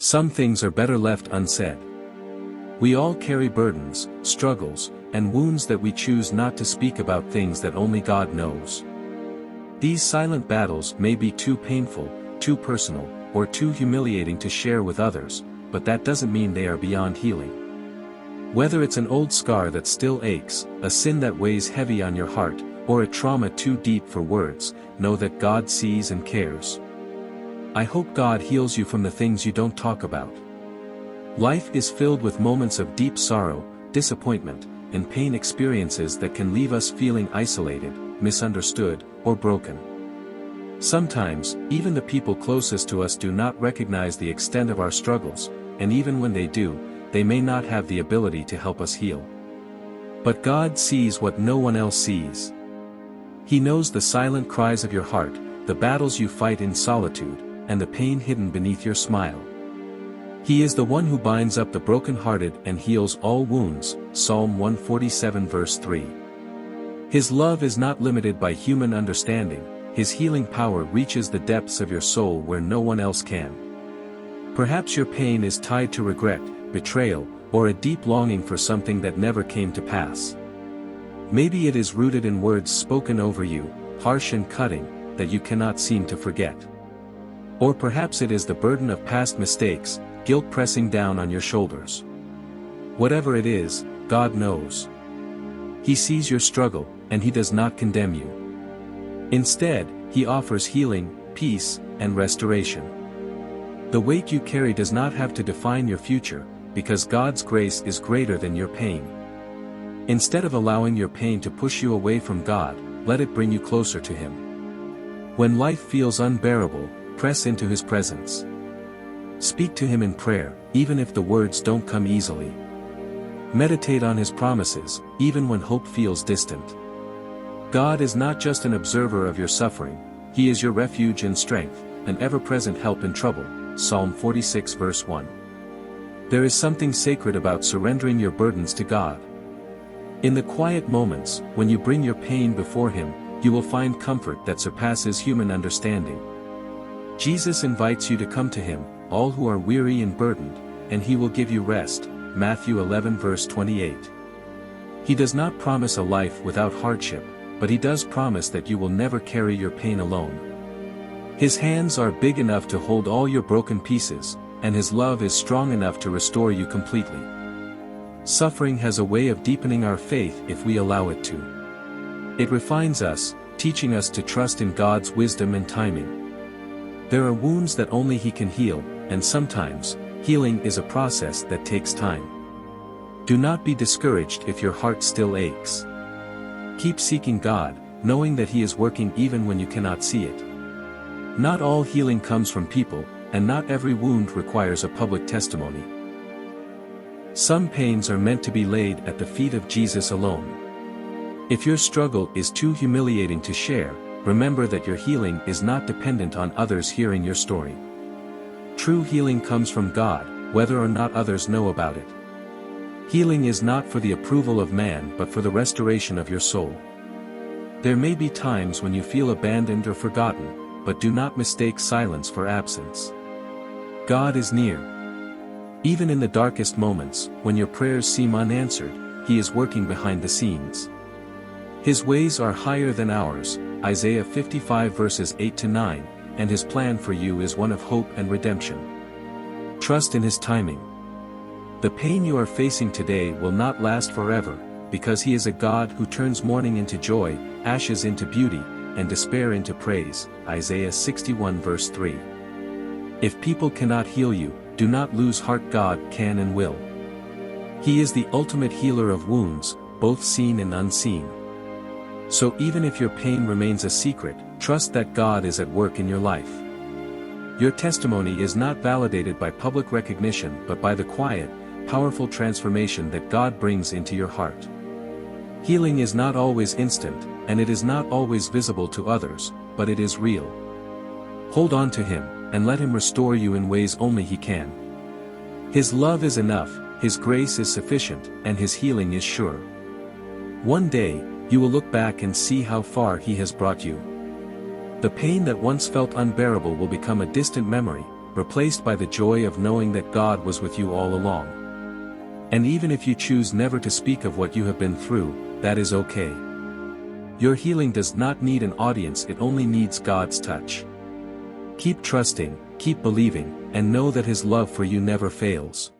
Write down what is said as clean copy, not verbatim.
Some things are better left unsaid. We all carry burdens, struggles, and wounds that we choose not to speak about, things that only God knows. These silent battles may be too painful, too personal, or too humiliating to share with others, but that doesn't mean they are beyond healing. Whether it's an old scar that still aches, a sin that weighs heavy on your heart, or a trauma too deep for words, know that God sees and cares. I hope God heals you from the things you don't talk about. Life is filled with moments of deep sorrow, disappointment, and pain, experiences that can leave us feeling isolated, misunderstood, or broken. Sometimes, even the people closest to us do not recognize the extent of our struggles, and even when they do, they may not have the ability to help us heal. But God sees what no one else sees. He knows the silent cries of your heart, the battles you fight in solitude, and the pain hidden beneath your smile. He is the one who binds up the brokenhearted and heals all wounds, Psalm 147 verse 3. His love is not limited by human understanding, His healing power reaches the depths of your soul where no one else can. Perhaps your pain is tied to regret, betrayal, or a deep longing for something that never came to pass. Maybe it is rooted in words spoken over you, harsh and cutting, that you cannot seem to forget. Or perhaps it is the burden of past mistakes, guilt pressing down on your shoulders. Whatever it is, God knows. He sees your struggle, and He does not condemn you. Instead, He offers healing, peace, and restoration. The weight you carry does not have to define your future, because God's grace is greater than your pain. Instead of allowing your pain to push you away from God, let it bring you closer to Him. When life feels unbearable, press into His presence. Speak to Him in prayer, even if the words don't come easily. Meditate on His promises, even when hope feels distant. God is not just an observer of your suffering, He is your refuge and strength, an ever-present help in trouble, Psalm 46 verse 1. There is something sacred about surrendering your burdens to God. In the quiet moments, when you bring your pain before Him, you will find comfort that surpasses human understanding. Jesus invites you to come to Him, all who are weary and burdened, and He will give you rest, Matthew 11 verse 28. He does not promise a life without hardship, but He does promise that you will never carry your pain alone. His hands are big enough to hold all your broken pieces, and His love is strong enough to restore you completely. Suffering has a way of deepening our faith if we allow it to. It refines us, teaching us to trust in God's wisdom and timing. There are wounds that only He can heal, and sometimes, healing is a process that takes time. Do not be discouraged if your heart still aches. Keep seeking God, knowing that He is working even when you cannot see it. Not all healing comes from people, and not every wound requires a public testimony. Some pains are meant to be laid at the feet of Jesus alone. If your struggle is too humiliating to share, remember that your healing is not dependent on others hearing your story. True healing comes from God, whether or not others know about it. Healing is not for the approval of man but for the restoration of your soul. There may be times when you feel abandoned or forgotten, but do not mistake silence for absence. God is near. Even in the darkest moments, when your prayers seem unanswered, He is working behind the scenes. His ways are higher than ours, Isaiah 55 verses 8-9, and His plan for you is one of hope and redemption. Trust in His timing. The pain you are facing today will not last forever, because He is a God who turns mourning into joy, ashes into beauty, and despair into praise, Isaiah 61 verse 3. If people cannot heal you, do not lose heart, God can and will. He is the ultimate healer of wounds, both seen and unseen. So even if your pain remains a secret, trust that God is at work in your life. Your testimony is not validated by public recognition but by the quiet, powerful transformation that God brings into your heart. Healing is not always instant, and it is not always visible to others, but it is real. Hold on to Him, and let Him restore you in ways only He can. His love is enough, His grace is sufficient, and His healing is sure. One day, you will look back and see how far He has brought you. The pain that once felt unbearable will become a distant memory, replaced by the joy of knowing that God was with you all along. And even if you choose never to speak of what you have been through, that is okay. Your healing does not need an audience, it only needs God's touch. Keep trusting, keep believing, and know that His love for you never fails.